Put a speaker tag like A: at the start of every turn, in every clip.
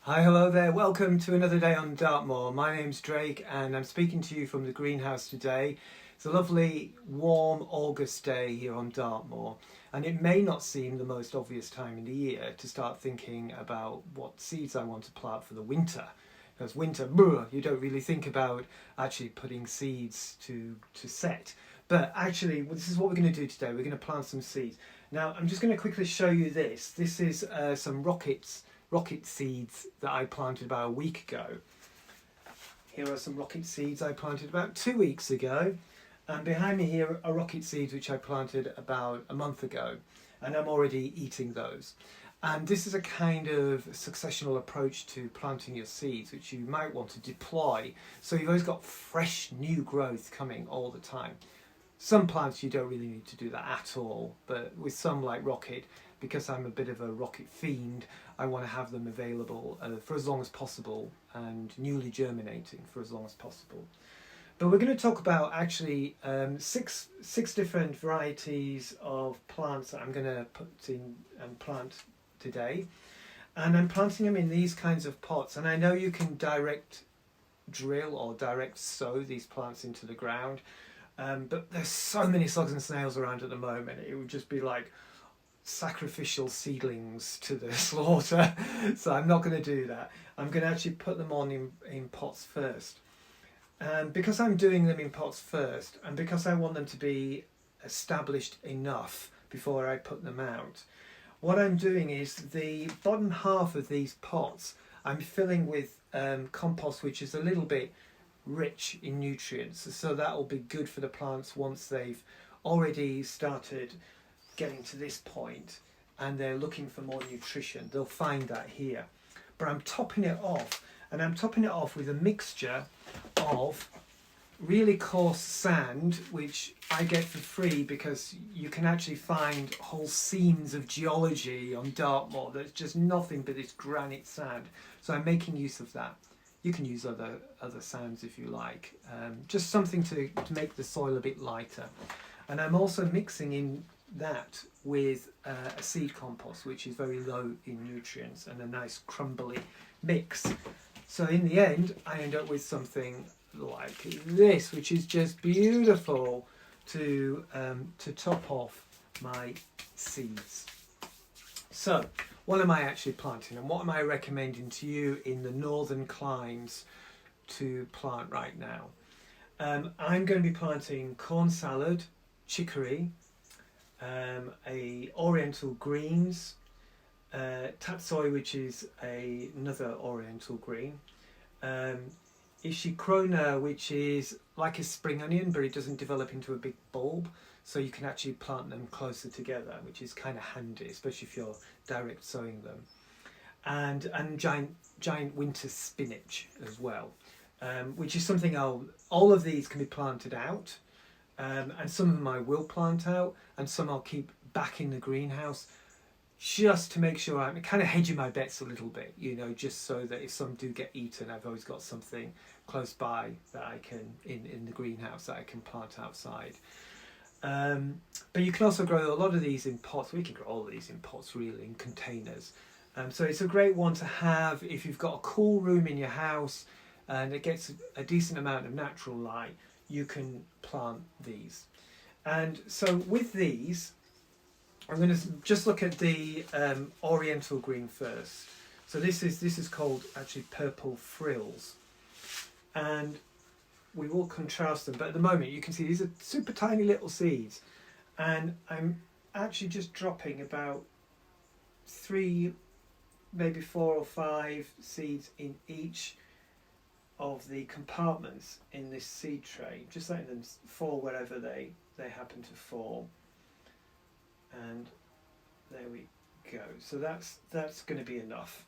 A: Hi, hello there. Welcome to another day on Dartmoor. My name's Drake and I'm speaking to you from the greenhouse today. It's a lovely, warm August day here on Dartmoor, and it may not seem the most obvious time in the year to start thinking about what seeds I want to plant for the winter. Because winter, you don't really think about actually putting seeds to set. But actually, this is what we're going to do today. We're going to plant some seeds. Now, I'm just going to quickly show you this. This is some rocket seeds that I planted about a week ago. Here are some rocket seeds I planted about 2 weeks ago, and behind me here are rocket seeds which I planted about a month ago, and I'm already eating those. And this is a kind of successional approach to planting your seeds which you might want to deploy, so you've always got fresh new growth coming all the time. Some plants you don't really need to do that at all, but with some like rocket, because I'm a bit of a rocket fiend, I want to have them available for as long as possible and newly germinating for as long as possible. But we're going to talk about actually six different varieties of plants that I'm going to put in and plant today. And I'm planting them in these kinds of pots. And I know you can direct drill or direct sow these plants into the ground. But there's so many slugs and snails around at the moment. It would just be like sacrificial seedlings to the slaughter. So I'm not going to do that. I'm going to actually put them on in pots first. And because I'm doing them in pots first, and because I want them to be established enough before I put them out, what I'm doing is the bottom half of these pots I'm filling with compost which is a little bit rich in nutrients, so that will be good for the plants once they've already started getting to this point and they're looking for more nutrition. They'll find that here. But I'm topping it off, and I'm topping it off with a mixture of really coarse sand, which I get for free because you can actually find whole seams of geology on Dartmoor that's just nothing but this granite sand. So I'm making use of that. You can use other sands if you like, just something to make the soil a bit lighter. And I'm also mixing in that with a seed compost which is very low in nutrients and a nice crumbly mix. So in the end I end up with something like this, which is just beautiful to top off my seeds. So what am I actually planting, and what am I recommending to you in the northern climes to plant right now? I'm going to be planting corn salad, chicory, a oriental greens, tatsoi, which is another oriental green, Ishicrona, which is like a spring onion but it doesn't develop into a big bulb, so you can actually plant them closer together, which is kind of handy, especially if you're direct sowing them, and giant winter spinach as well, which is something all of these can be planted out. And some of them I will plant out, and some I'll keep back in the greenhouse just to make sure I'm kind of hedging my bets a little bit, just so that if some do get eaten, I've always got something close by that I can, in the greenhouse, that I can plant outside. But you can also grow a lot of these in pots. We can grow all of these in pots, really, in containers. So it's a great one to have if you've got a cool room in your house and it gets a decent amount of natural light. You can plant these. And so with these, I'm going to just look at the oriental green first. So this is called actually purple frills, and we will contrast them, but at the moment you can see these are super tiny little seeds, and I'm actually just dropping about 3, maybe 4 or 5 seeds in each of the compartments in this seed tray, just letting them fall wherever they happen to fall. And there we go. So that's going to be enough.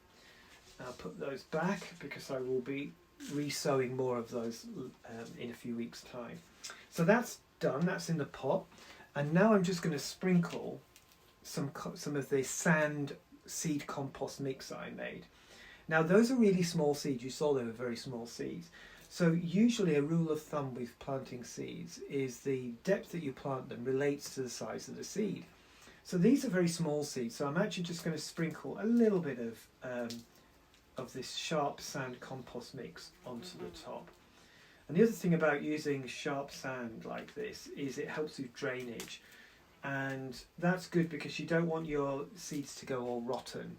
A: I'll put those back because I will be re-sowing more of those in a few weeks' time. So that's done. That's in the pot, and now I'm just going to sprinkle some of the sand seed compost mix that I made. Now those are really small seeds. You saw they were very small seeds. So usually a rule of thumb with planting seeds is the depth that you plant them relates to the size of the seed. So these are very small seeds, so I'm actually just going to sprinkle a little bit of of this sharp sand compost mix onto the top. And the other thing about using sharp sand like this is it helps with drainage, and that's good because you don't want your seeds to go all rotten,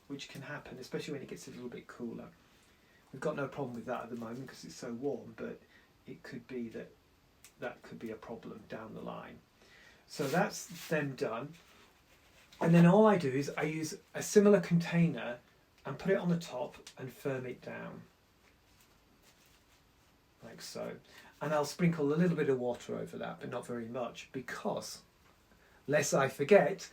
A: which can happen, especially when it gets a little bit cooler. We've got no problem with that at the moment because it's so warm, but it could be that could be a problem down the line. So that's them done. And then all I do is I use a similar container and put it on the top and firm it down. Like so. And I'll sprinkle a little bit of water over that, but not very much, because, lest I forget,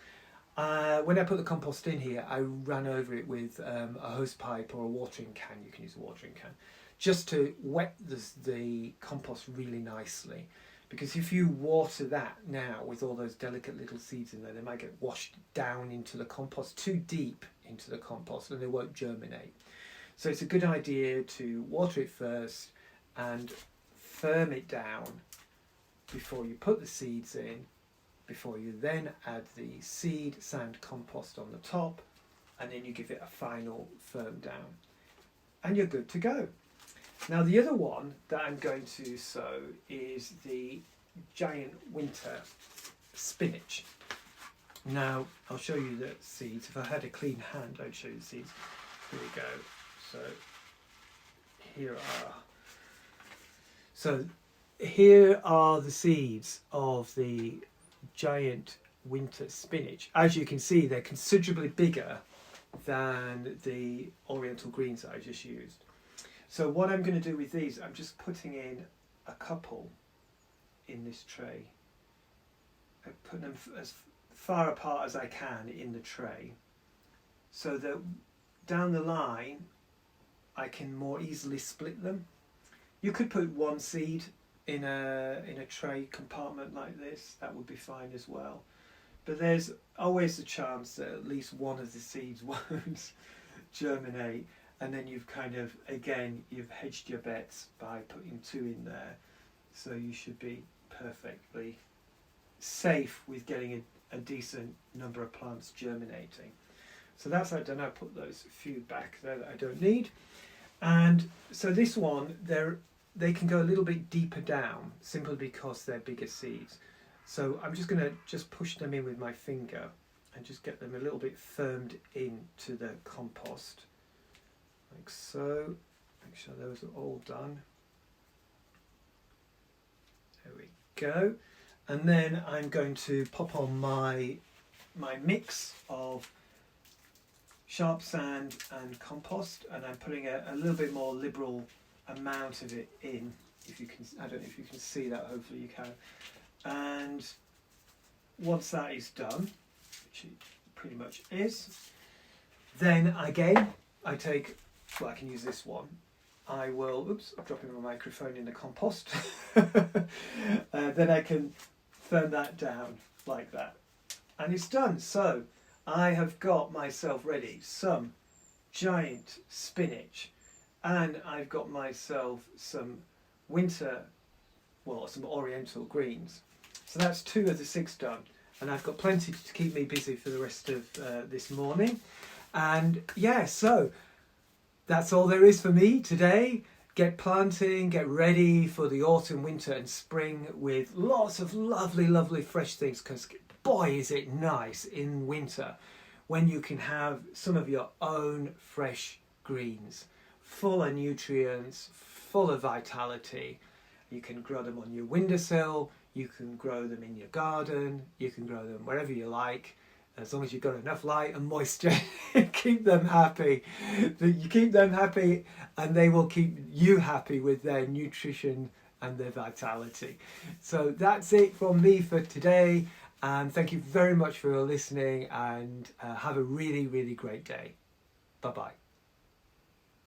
A: when I put the compost in here, I ran over it with a hose pipe or a watering can. You can use a watering can, just to wet the compost really nicely. Because if you water that now with all those delicate little seeds in there, they might get washed down into the compost, too deep into the compost, and they won't germinate. So it's a good idea to water it first and firm it down before you put the seeds in, before you then add the seed sand compost on the top, and then you give it a final firm down. And you're good to go. Now the other one that I'm going to sow is the giant winter spinach. Now I'll show you the seeds. If I had a clean hand, I'd show you the seeds. Here we go. So here are the seeds of the giant winter spinach. As you can see, they're considerably bigger than the oriental greens that I just used. So what I'm going to do with these, I'm just putting in a couple in this tray. I put them as far apart as I can in the tray, so that down the line I can more easily split them. You could put one seed in a tray compartment like this, that would be fine as well. But there's always a chance that at least one of the seeds won't germinate. And then you've kind of, again, you've hedged your bets by putting two in there. So you should be perfectly safe with getting a decent number of plants germinating. So that's that done. I put those few back there that I don't need. And so this one, they can go a little bit deeper down simply because they're bigger seeds. So I'm just going to just push them in with my finger and just get them a little bit firmed into the compost. Like so. Make sure those are all done. There we go. And then I'm going to pop on my mix of sharp sand and compost, and I'm putting a little bit more liberal amount of it in. If you can, I don't know if you can see that. Hopefully you can. And once that is done, which it pretty much is, then again I take. Well, I can use this one. I will, oops, I'm dropping my microphone in the compost. Then I can firm that down like that. And it's done. So I have got myself ready some giant spinach, and I've got myself some some oriental greens. So that's 2 of the 6 done. And I've got plenty to keep me busy for the rest of this morning. And yeah, so that's all there is for me today. Get planting, get ready for the autumn, winter and spring with lots of lovely, lovely fresh things, because boy is it nice in winter when you can have some of your own fresh greens, full of nutrients, full of vitality. You can grow them on your windowsill, you can grow them in your garden, you can grow them wherever you like. As long as you've got enough light and moisture, keep them happy. You keep them happy and they will keep you happy with their nutrition and their vitality. So that's it from me for today. And thank you very much for listening, and have a really, really great day. Bye-bye.